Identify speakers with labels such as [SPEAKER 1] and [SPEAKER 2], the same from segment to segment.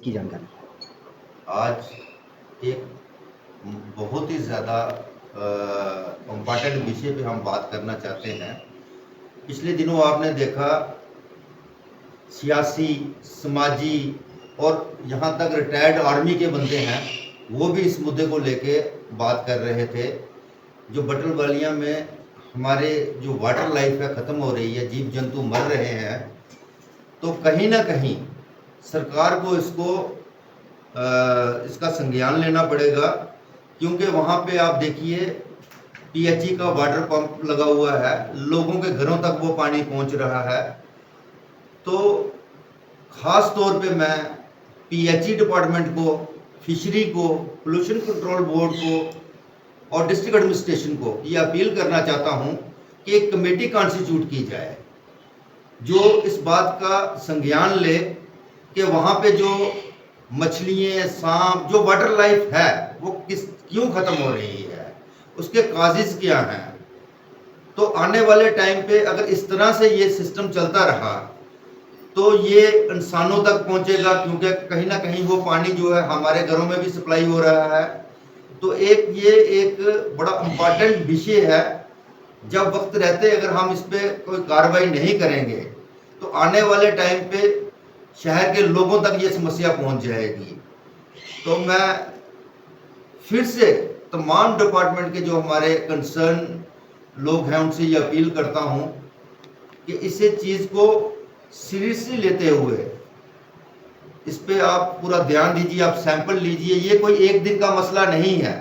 [SPEAKER 1] की जानकारी।
[SPEAKER 2] आज एक बहुत ही ज़्यादा इम्पॉर्टेंट विषय पे हम बात करना चाहते हैं। पिछले दिनों आपने देखा सियासी, समाजी और यहाँ तक रिटायर्ड आर्मी के बंदे हैं, वो भी इस मुद्दे को लेके बात कर रहे थे। जो बटरवालियाँ में हमारे जो वाटर लाइफ है ख़त्म हो रही है, जीव जंतु मर रहे हैं, तो कहीं ना कहीं सरकार को इसका संज्ञान लेना पड़ेगा। क्योंकि वहाँ पे आप देखिए पीएचई का वाटर पंप लगा हुआ है, लोगों के घरों तक वो पानी पहुँच रहा है। तो ख़ास तौर पे मैं पीएचई डिपार्टमेंट को, फिशरी को, पोल्यूशन कंट्रोल बोर्ड को और डिस्ट्रिक्ट एडमिनिस्ट्रेशन को ये अपील करना चाहता हूँ कि एक कमेटी कॉन्स्टिट्यूट की जाए जो इस बात का संज्ञान ले कि वहाँ पे जो मछलियाँ, सांप, जो वाटर लाइफ है वो क्यों ख़त्म हो रही है, उसके काजेज़ क्या हैं। तो आने वाले टाइम पे अगर इस तरह से ये सिस्टम चलता रहा तो ये इंसानों तक पहुंचेगा, क्योंकि कहीं ना कहीं वो पानी जो है हमारे घरों में भी सप्लाई हो रहा है। तो ये एक बड़ा इम्पॉर्टेंट विषय है। जब वक्त रहते अगर हम इस पर कोई कार्रवाई नहीं करेंगे तो आने वाले टाइम पे शहर के लोगों तक ये समस्या पहुंच जाएगी। तो मैं फिर से तमाम डिपार्टमेंट के जो हमारे कंसर्न लोग हैं उनसे ये अपील करता हूं कि इसे चीज़ को सीरियसली लेते हुए इस पे आप पूरा ध्यान दीजिए, आप सैंपल लीजिए। ये कोई एक दिन का मसला नहीं है।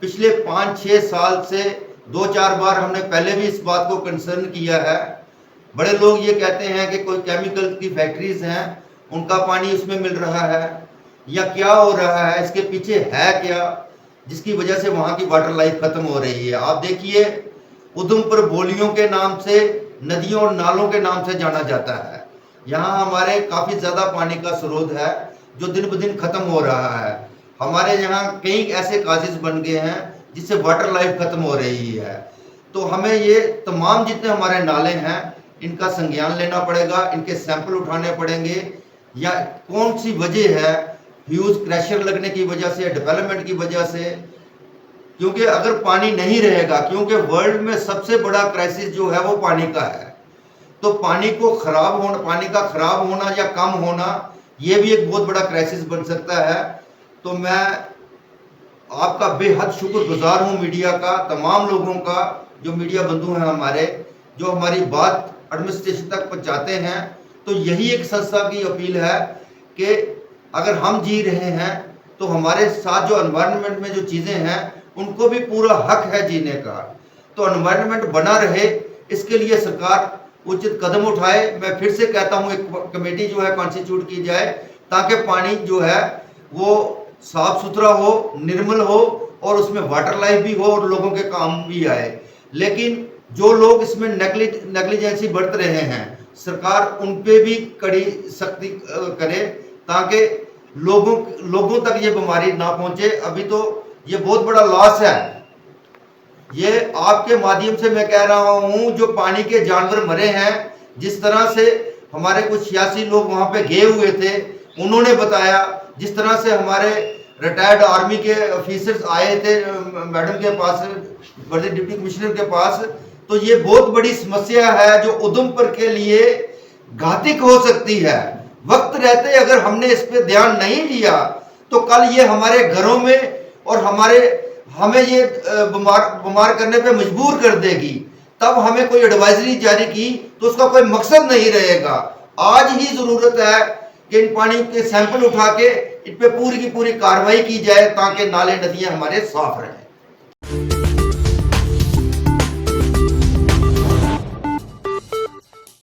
[SPEAKER 2] पिछले 5-6 साल से 2-4 बार हमने पहले भी इस बात को कंसर्न किया है। बड़े लोग ये कहते हैं कि कोई केमिकल की फैक्ट्रीज हैं, उनका पानी उसमें मिल रहा है या क्या हो रहा है, इसके पीछे है क्या जिसकी वजह से वहाँ की वाटर लाइफ खत्म हो रही है। आप देखिए उधमपुर बोलियों के नाम से, नदियों और नालों के नाम से जाना जाता है। यहाँ हमारे काफ़ी ज़्यादा पानी का स्रोत है जो दिन ब दिन खत्म हो रहा है। हमारे यहाँ कई ऐसे काजेज बन गए हैं जिससे वाटर लाइफ खत्म हो रही है। तो हमें ये तमाम जितने हमारे नाले हैं इनका संज्ञान लेना पड़ेगा, इनके सैंपल उठाने पड़ेंगे, या कौन सी वजह है, ह्यूज क्रैशर लगने की वजह से, डेवलपमेंट की वजह से। क्योंकि अगर पानी नहीं रहेगा, क्योंकि वर्ल्ड में सबसे बड़ा क्राइसिस जो है वो पानी का है, तो पानी का खराब होना या कम होना ये भी एक बहुत बड़ा क्राइसिस बन सकता है। तो मैं आपका बेहद शुक्रगुजार हूँ, मीडिया का, तमाम लोगों का, जो मीडिया बंधु हैं हमारे, जो हमारी बात एडमिनिस्ट्रेशन तक पहुँचाते हैं। तो यही एक संस्था की अपील है कि अगर हम जी रहे हैं तो हमारे साथ जो एनवायरनमेंट में जो चीज़ें हैं उनको भी पूरा हक है जीने का। तो एनवायरनमेंट बना रहे, इसके लिए सरकार उचित कदम उठाए। मैं फिर से कहता हूँ एक कमेटी जो है कॉन्स्टिट्यूट की जाए ताकि पानी जो है वो साफ सुथरा हो, निर्मल हो और उसमें वाटर लाइफ भी हो और लोगों के काम भी आए। लेकिन जो लोग इसमें नेग्लिजेंसी बरत रहे हैं, सरकार उन पे भी कड़ी सख्ती करे ताकि लोगों तक ये बीमारी ना पहुंचे। अभी तो ये बहुत बड़ा लॉस है। ये आपके माध्यम से मैं कह रहा हूं, जो पानी के जानवर मरे हैं, जिस तरह से हमारे कुछ सियासी लोग वहां पे गए हुए थे, उन्होंने बताया, जिस तरह से हमारे रिटायर्ड आर्मी के ऑफिसर्स आए थे मैडम के पास, बड़े डिप्टी कमिश्नर के पास, तो ये बहुत बड़ी समस्या है जो उधमपुर के लिए घातक हो सकती है। वक्त रहते अगर हमने इस पे ध्यान नहीं दिया तो कल ये हमारे घरों में और हमें ये बीमार करने पे मजबूर कर देगी। तब हमें कोई एडवाइजरी जारी की तो उसका कोई मकसद नहीं रहेगा। आज ही जरूरत है कि इन पानी के सैंपल उठा के इन पे पूरी की पूरी कार्रवाई की जाए ताकि नाले नदियां हमारे साफ रहें।